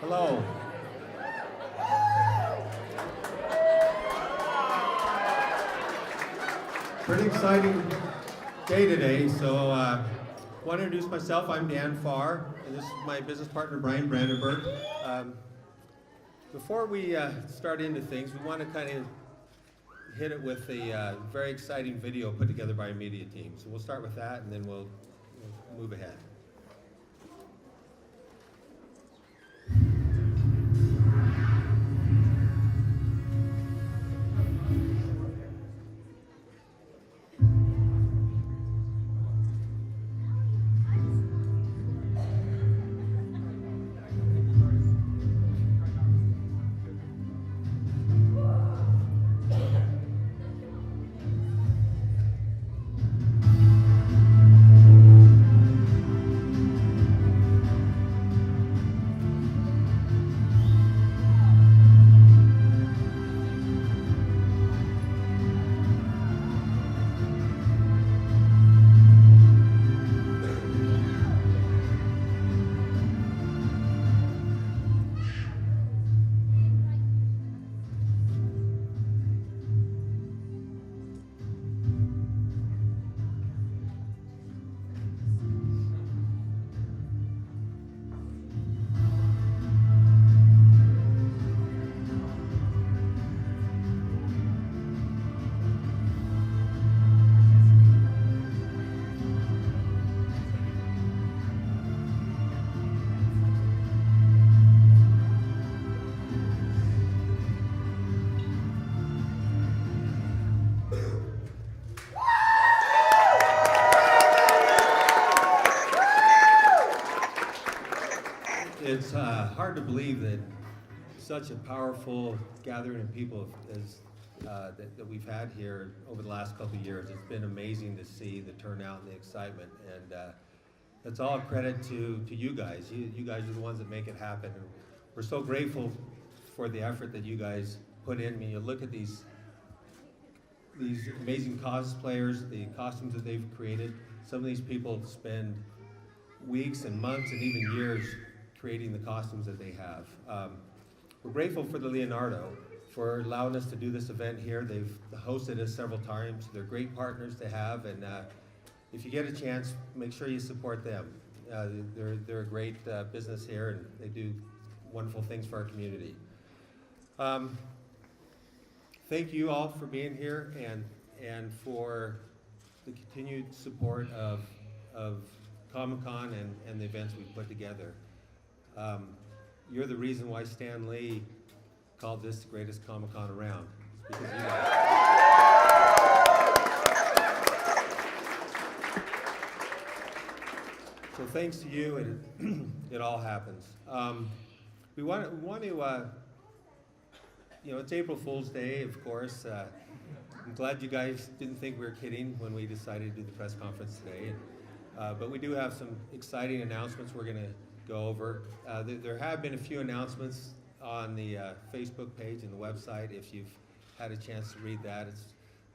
Hello. Pretty exciting day today. So I want to introduce myself. I'm Dan Farr, and this is my business partner, Brian Brandenburg. Before we start into things, we want to kind of hit it with a very exciting video put together by a media team. So we'll start with that, and then we'll move ahead. It's hard to believe that such a powerful gathering of people as that we've had here over the last couple of years. It's been amazing to see the turnout and the excitement, and it's all a credit to you guys. You guys are the ones that make it happen, and we're so grateful for the effort that you guys put in. I mean, you look at these amazing cosplayers, the costumes that they've created. Some of these people spend weeks and months and even years creating the costumes that they have. We're grateful for the Leonardo for allowing us to do this event here. They've hosted us several times. They're great partners to have, and if you get a chance, make sure you support them. They're a great business here, and they do wonderful things for our community. Thank you all for being here and for the continued support of Comic-Con and the events we put together. You're the reason why Stan Lee called this the greatest Comic-Con around. It's because of you guys. So thanks to you, it all happens. We want to it's April Fool's Day, of course. I'm glad you guys didn't think we were kidding when we decided to do the press conference today. But we do have some exciting announcements we're going to go over. There have been a few announcements on the Facebook page and the website. If you've had a chance to read that,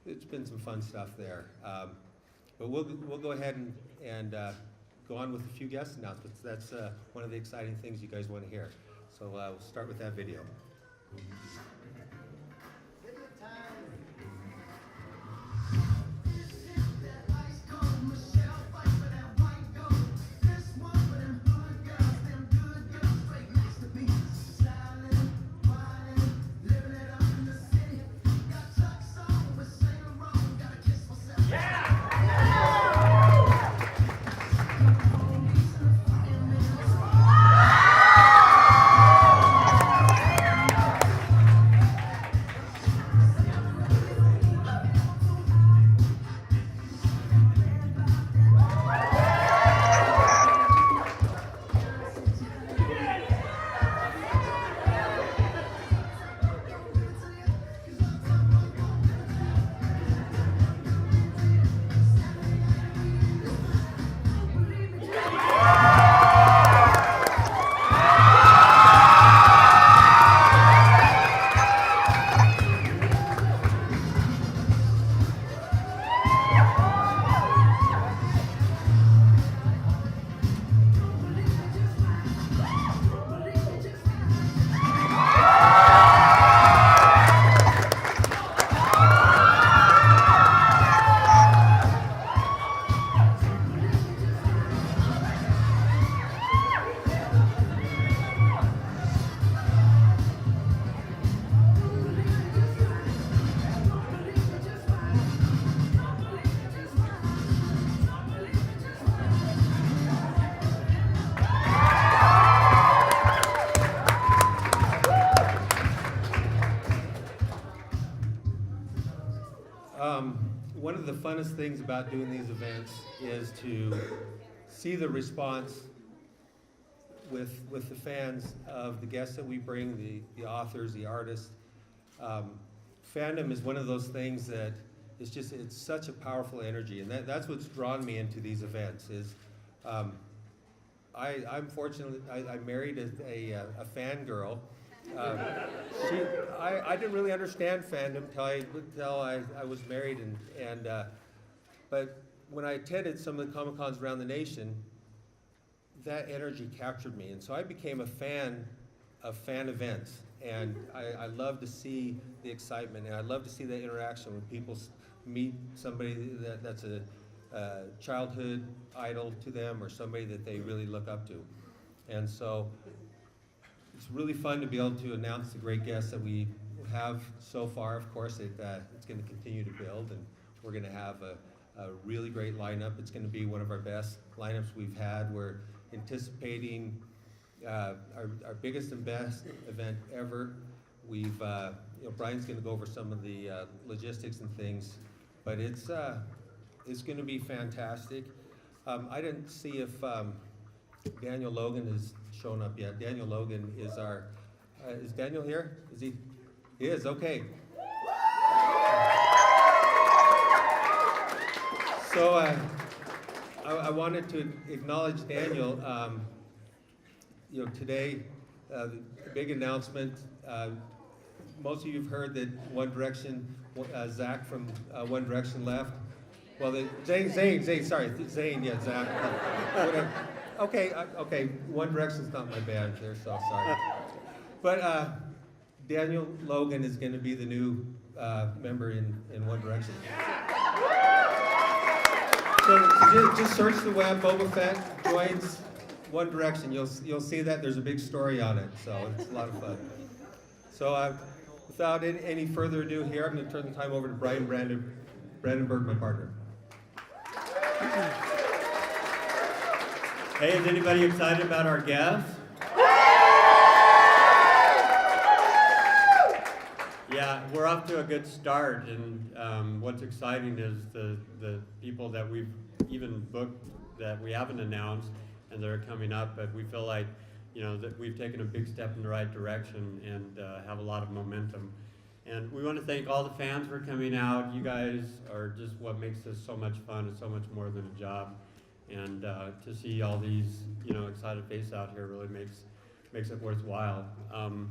it's been some fun stuff there. But we'll go ahead and go on with a few guest announcements. That's one of the exciting things you guys want to hear. So we'll start with that video. One of the funnest things about doing these events is to see the response with the fans of the guests that we bring, the authors, the artists. Fandom is one of those things that it's such a powerful energy, and that's what's drawn me into these events. I'm fortunate. I married a fangirl. I didn't really understand fandom till I was married, but when I attended some of the Comic-Cons around the nation, that energy captured me, and so I became a fan of fan events. And I love to see the excitement, and I love to see the interaction when people meet somebody that's a childhood idol to them, or somebody that they really look up to. And so it's really fun to be able to announce the great guests that we have so far. Of course, it's going to continue to build, and we're going to have a really great lineup. It's going to be one of our best lineups we've had. We're anticipating our biggest and best event ever. We've, Brian's going to go over some of the logistics and things, but it's going to be fantastic. I didn't see if Daniel Logan has shown up yet. Daniel Logan is is Daniel here? Is he? He is, okay. So I wanted to acknowledge Daniel. Today, the big announcement. Most of you have heard that One Direction, Zach from One Direction left. Well, Zane, yeah, Zach. Okay, One Direction's not my band there, so sorry. But Daniel Logan is going to be the new member in One Direction. So just search the web, Boba Fett joins One Direction. You'll see that there's a big story on it, so it's a lot of fun. So without any further ado here, I'm going to turn the time over to Brandon Berg, my partner. Hey, is anybody excited about our guests? Yeah, we're off to a good start, and what's exciting is the people that we've even booked that we haven't announced and they're coming up, but we feel like that we've taken a big step in the right direction and have a lot of momentum. And we want to thank all the fans for coming out. You guys are just what makes this so much fun. It's so much more than a job. And to see all these, excited faces out here really makes it worthwhile. I'm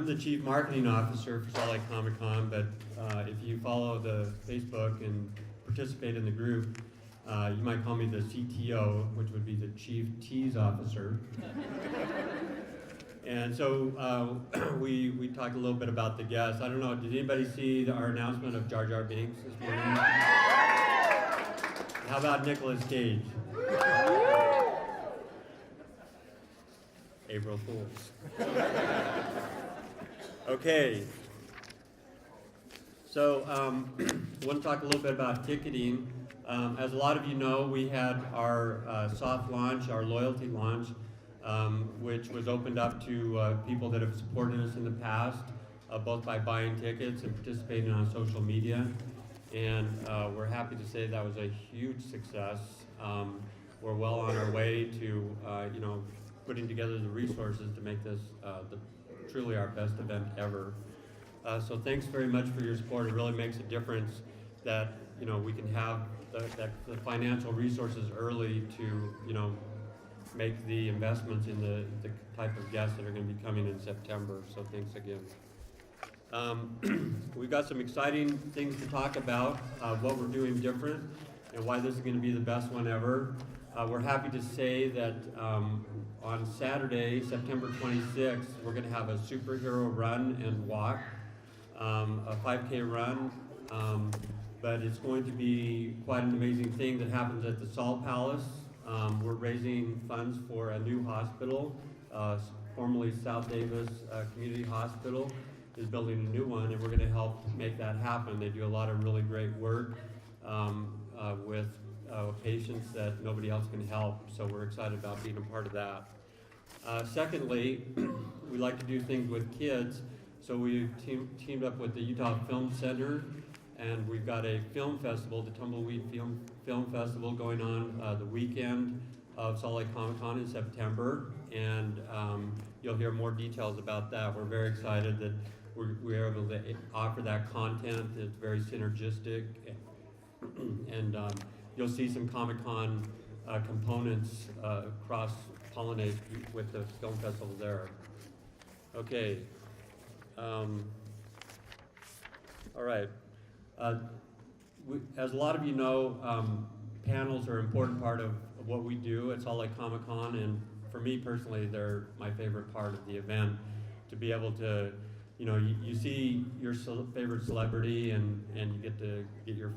the Chief Marketing Officer for Salt Lake Comic Con, but if you follow the Facebook and participate in the group, you might call me the CTO, which would be the Chief Tease Officer. And so we talked a little bit about the guests. I don't know, did anybody see our announcement of Jar Jar Binks this morning? How about Nicolas Cage? April Fools. Okay. So I want to talk a little bit about ticketing. As a lot of you know, we had our soft launch, our loyalty launch, which was opened up to people that have supported us in the past, both by buying tickets and participating on social media. And we're happy to say that was a huge success. We're well on our way to, putting together the resources to make this truly our best event ever. So thanks very much for your support. It really makes a difference that we can have the financial resources early to make the investments in the type of guests that are going to be coming in September. So thanks again. We've got some exciting things to talk about, what we're doing different and why this is going to be the best one ever. We're happy to say that on Saturday, September 26th, we're going to have a superhero run and walk, a 5K run, but it's going to be quite an amazing thing that happens at the Salt Palace. We're raising funds for a new hospital, formerly South Davis Community Hospital is building a new one, and we're going to help make that happen. They do a lot of really great work with patients that nobody else can help, so we're excited about being a part of that. Secondly, we like to do things with kids, So we teamed up with the Utah Film Center, and we've got a film festival, the Tumbleweed Film Festival, going on the weekend of Salt Lake Comic Con in September, and you'll hear more details about that. We're very excited that we're able to offer that content. It's very synergistic, and you'll see some Comic-Con components cross-pollinate with the film festival there. Okay. All right. As a lot of you know, panels are an important part of what we do at Salt Lake Comic Con, and for me personally, they're my favorite part of the event. To be able to, you see your favorite celebrity, and you get to get your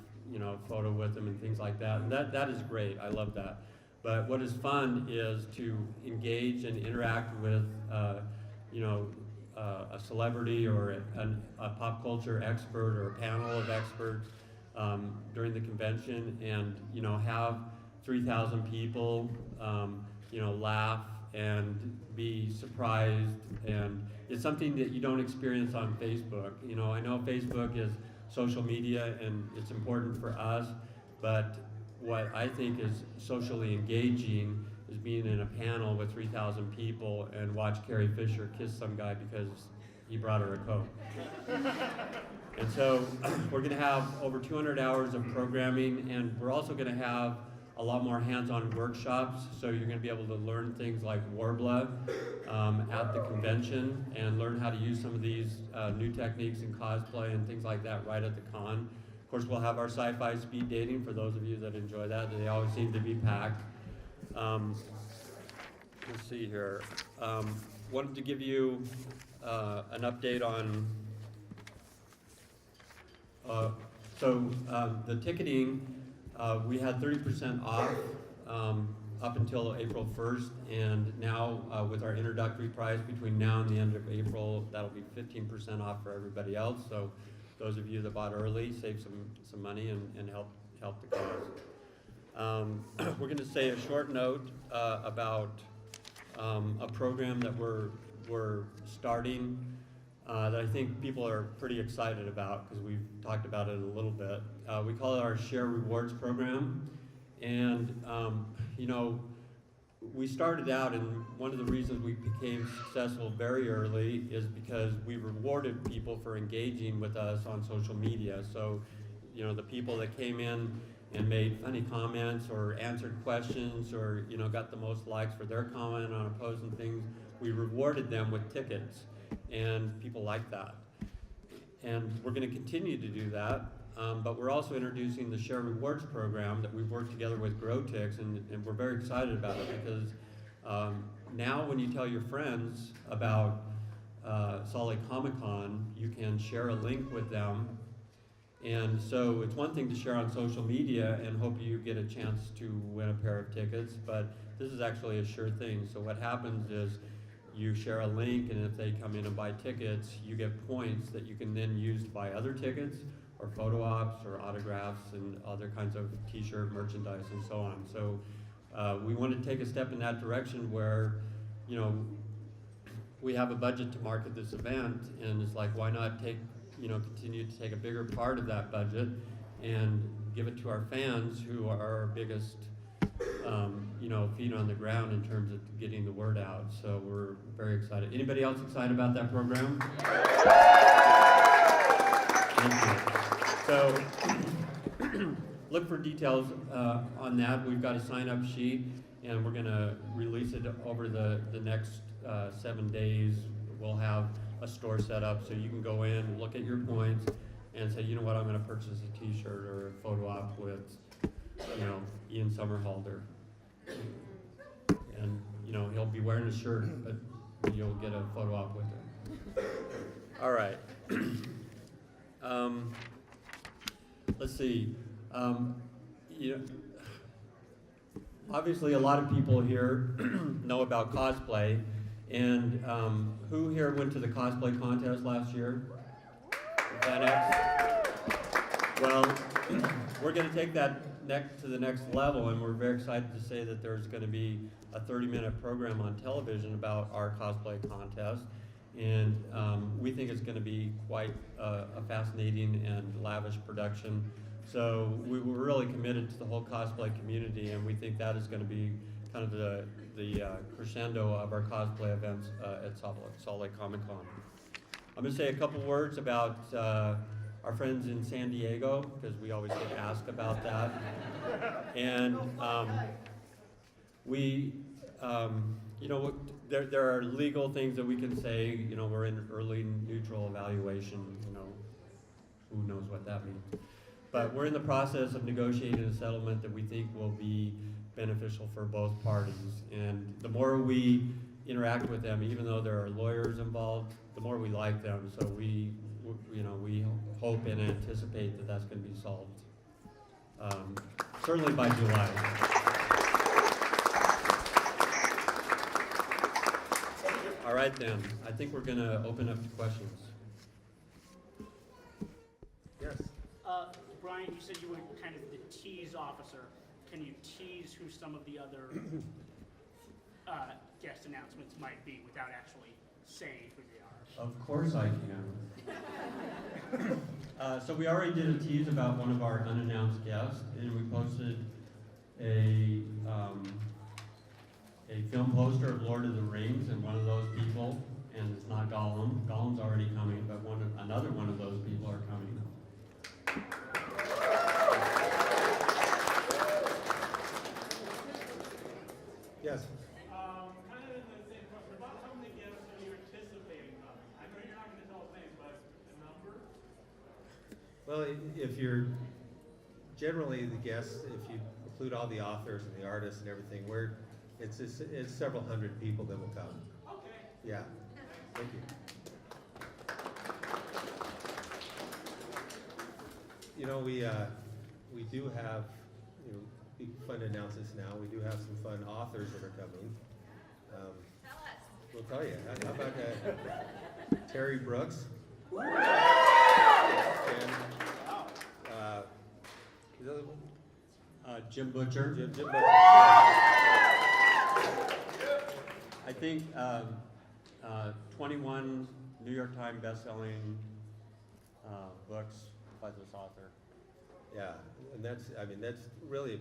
photo with them and things like that. And that is great. I love that. But what is fun is to engage and interact with a celebrity or a pop culture expert or a panel of experts during the convention, and have 3,000 people laugh and be surprised, and it's something that you don't experience on Facebook. I know Facebook is social media and it's important for us, but what I think is socially engaging is being in a panel with 3,000 people and watch Carrie Fisher kiss some guy because he brought her a Coke. And so we're going to have over 200 hours of programming, and we're also going to have a lot more hands-on workshops, so you're going to be able to learn things like Warbler at the convention and learn how to use some of these new techniques in cosplay and things like that right at the con. Of course, we'll have our sci-fi speed dating for those of you that enjoy that. They always seem to be packed. Let's see here. Wanted to give you an update on the ticketing. We had 30% off up until April 1st, and now with our introductory price between now and the end of April, that'll be 15% off for everybody else. So those of you that bought early, save some money and help the cause. We're going to say a short note about a program that we're starting that I think people are pretty excited about because we've talked about it a little bit. We call it our Share Rewards program, and we started out, and one of the reasons we became successful very early is because we rewarded people for engaging with us on social media. So, the people that came in and made funny comments or answered questions or got the most likes for their comment on a post and things, we rewarded them with tickets, and people like that. And we're going to continue to do that, but we're also introducing the Share Rewards program that we've worked together with GrowTix, and we're very excited about it because now when you tell your friends about Salt Lake Comic Con, you can share a link with them. And so it's one thing to share on social media and hope you get a chance to win a pair of tickets, but this is actually a sure thing. So what happens is you share a link, and if they come in and buy tickets, you get points that you can then use to buy other tickets or photo ops or autographs and other kinds of t-shirt merchandise and so on. So we want to take a step in that direction where, we have a budget to market this event, and it's like, why not continue to take a bigger part of that budget and give it to our fans who are our biggest, feet on the ground in terms of getting the word out. So we're very excited. Anybody else excited about that program? Thank you. So look for details on that. We've got a sign-up sheet, and we're going to release it over the next 7 days. We'll have a store set up so you can go in, look at your points, and say, you know what, I'm going to purchase a t-shirt or a photo op with, Ian Somerhalder. And, he'll be wearing a shirt, but you'll get a photo op with him. All right. Let's see. Obviously a lot of people here know about cosplay, and who here went to the cosplay contest last year? Well, we're going to take that to the next level, and we're very excited to say that there's going to be a 30-minute program on television about our cosplay contest. And we think it's going to be quite a fascinating and lavish production. So we were really committed to the whole cosplay community, and we think that is going to be kind of the crescendo of our cosplay events at Salt Lake Comic Con. I'm going to say a couple words about our friends in San Diego, because we always get asked about that. And there are legal things that we can say. We're in early neutral evaluation. Who knows what that means? But we're in the process of negotiating a settlement that we think will be beneficial for both parties. And the more we interact with them, even though there are lawyers involved, the more we like them. So we hope and anticipate that that's going to be solved. Certainly by July. All right then, I think we're going to open up to questions. Yes. Brian, you said you were kind of the tease officer. Can you tease who some of the other guest announcements might be without actually saying who they are? Of course I can. So we already did a tease about one of our unannounced guests, and we posted a film poster of Lord of the Rings, and one of those people, and it's not Gollum. Gollum's already coming, but another one of those people are coming. Yes. Kind of the same question about some of the guests that you're anticipating coming. I know you're not going to tell us names, but the number? Well, if you're generally the guests, if you include all the authors and the artists and everything, it's several hundred people that will come. Okay. Yeah. Thank you. We do have, it'd be fun to announce this now. We do have some fun authors that are coming. Tell us. We'll tell you. How about Terry Brooks? And the other one? Jim Butcher. Jim Butcher. I think 21 New York Times best-selling books by this author. Yeah, and that's really a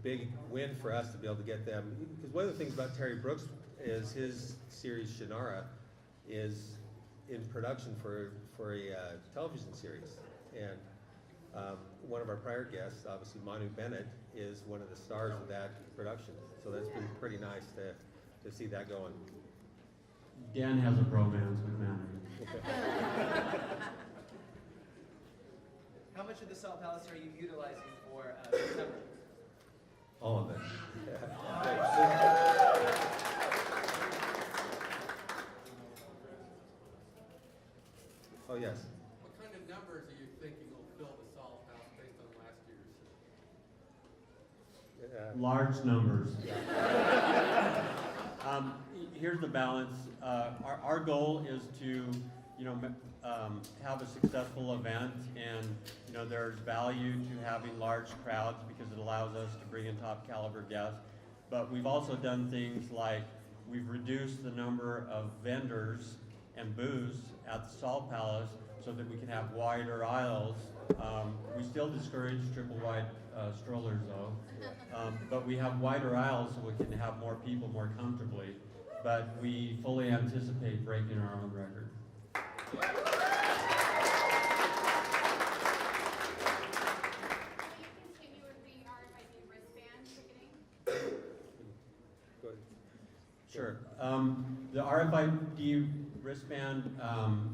big win for us to be able to get them. Because one of the things about Terry Brooks is his series Shannara is in production for a television series, and one of our prior guests, obviously Manu Bennett, is one of the stars of that production. So that's been pretty nice to see that going. Dan has a bromance with Manu. How much of the Salt Palace are you utilizing for September? All of it. Oh, yes. What kind of numbers are you thinking will fill the Salt House based on last year's? Large numbers. Here's the balance. Our goal is to, have a successful event, and there's value to having large crowds because it allows us to bring in top caliber guests. But we've also done things like we've reduced the number of vendors and booths at the Salt Palace so that we can have wider aisles. We still discourage triple wide strollers though, but we have wider aisles so we can have more people more comfortably. But we fully anticipate breaking our own record. Will you continue with the RFID wristband ticketing? Go ahead. Sure. The RFID wristband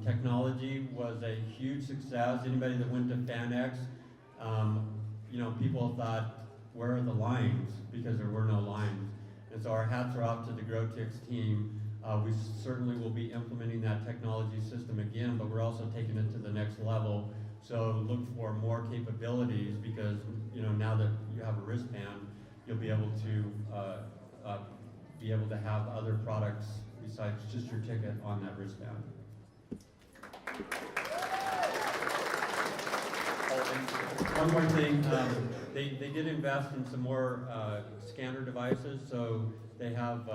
technology was a huge success. Anybody that went to FanX, people thought, where are the lines? Because there were no lines. And so our hats are off to the GrowTix team. We certainly will be implementing that technology system again, but we're also taking it to the next level. So look for more capabilities because, now that you have a wristband, you'll be able to have other products besides just your ticket on that wristband. Oh, and one more thing, they did invest in some more scanner devices, so they have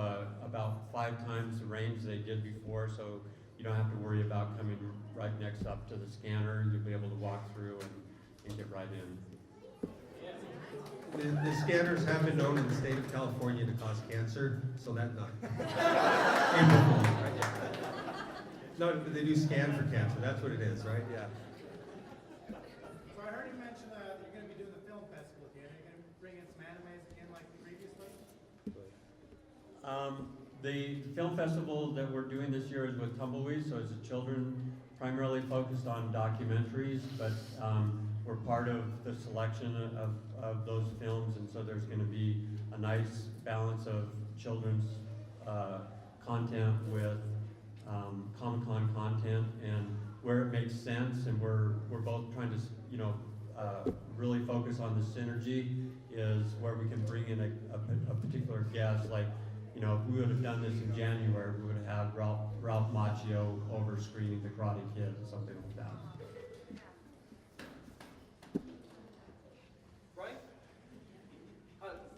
about 5 times the range they did before, so you don't have to worry about coming right next up to the scanner. You'll be able to walk through and get right in. The scanners have been known in the state of California to cause cancer, so that's not. April Fool's, right? Yeah. No, they do scan for cancer. That's what it is, right? Yeah. So I heard you mention that you're going to be doing the film festival again. Are you going to bring in some animes again like previously? The film festival that we're doing this year is with Tumbleweed, so it's a children primarily focused on documentaries, but we're part of the selection of those films, and so there's going to be a nice balance of children's content with Comic-Con content, and where it makes sense, and we're both trying to really focus on the synergy is where we can bring in a particular guest. Like, if we would have done this in January, we would have Ralph Macchio over screening The Karate Kid or something like that. Right?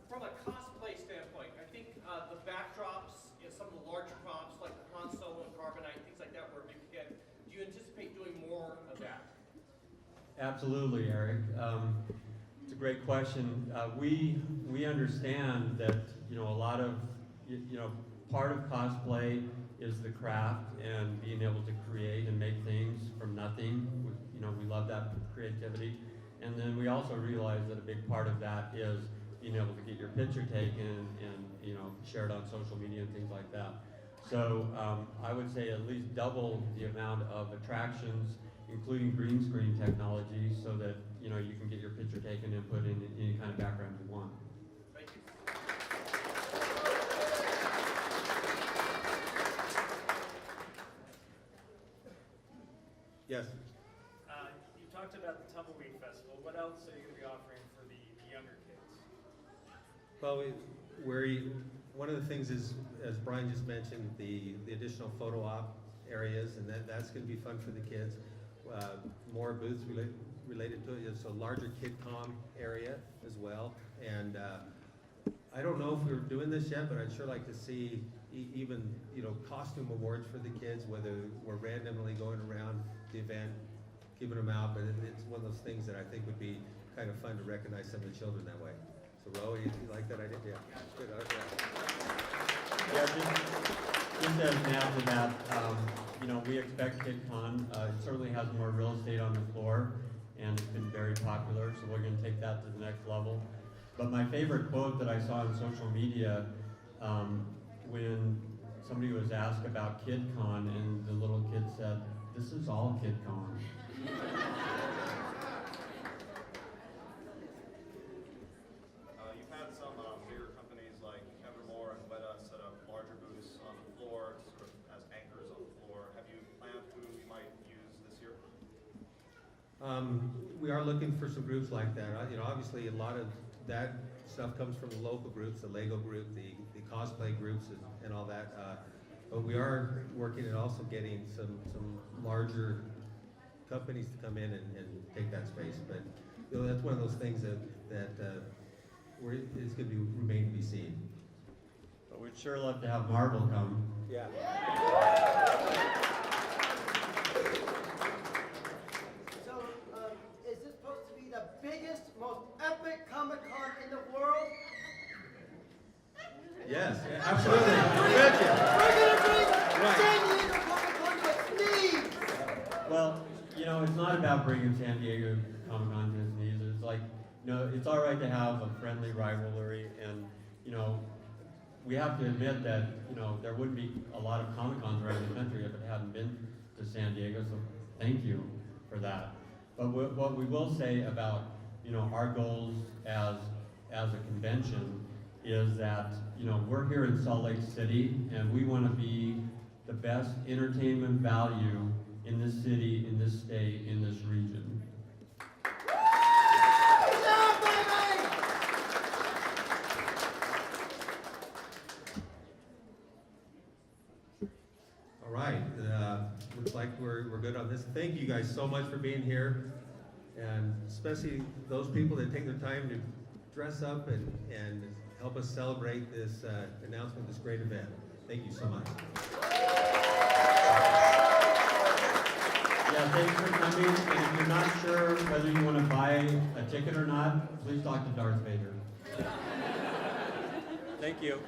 From a cosplay standpoint, I think the backdrops, some of the larger props like the Han Solo and Carbonite, things like that, were a big hit. Do you anticipate doing more of that? Absolutely, Eric. It's a great question. We understand that a lot of part of cosplay is the craft and being able to create and make things from nothing. We love that creativity, and then we also realize that a big part of that is being able to get your picture taken and shared on social media and things like that. So I would say at least double the amount of attractions, including green screen technology, so that you can get your picture taken and put in any kind of background you want. Thank you. Yes. You talked about the Tumbleweed Festival. What else are you going to be offering for the younger kids? Well, one of the things is, as Brian just mentioned, the additional photo op areas, and that's going to be fun for the kids. More booths related to it. It's a larger KidCom area as well. And I don't know if we're doing this yet, but I'd sure like to see even costume awards for the kids, whether we're randomly going around the event, giving them out. But it's one of those things that I think would be kind of fun to recognize some of the children that way. So, Ro, you like that idea? Yeah. Good. Okay. Yeah, just as an add to that, we expect KidCon. It certainly has more real estate on the floor, and it's been very popular, so we're going to take that to the next level. But my favorite quote that I saw on social media, when somebody was asked about KidCon, and the little kid said, "This is all KidCon." You've had some bigger companies like Evermore and Weta set up larger booths on the floor, sort of as anchors on the floor. Have you planned who you might use this year? We are looking for some groups like that. Obviously a lot of that stuff comes from the local groups, the Lego group, the cosplay groups, and all that. But we are working at also getting some larger companies to come in and take that space. But that's one of those things that it's going to remain to be seen. But we'd sure love to have Marvel come. Yeah. So, is this supposed to be the biggest, most epic Comic-Con in the world? Yes, absolutely. We're going to bring San Diego Comic-Con to its knees! Well, it's not about bringing San Diego Comic-Con to its knees. It's like, it's all right to have a friendly rivalry, and, we have to admit that, there wouldn't be a lot of Comic-Cons around the country if it hadn't been to San Diego, so thank you for that. But what we will say about, our goals as a convention is that, we're here in Salt Lake City, and we want to be the best entertainment value in this city, in this state, in this region. All right, looks like we're good on this. Thank you guys so much for being here, and especially those people that take their time to dress up and help help us celebrate this announcement, this great event. Thank you so much. Yeah, thanks for coming. And if you're not sure whether you want to buy a ticket or not, please talk to Darth Vader. Thank you.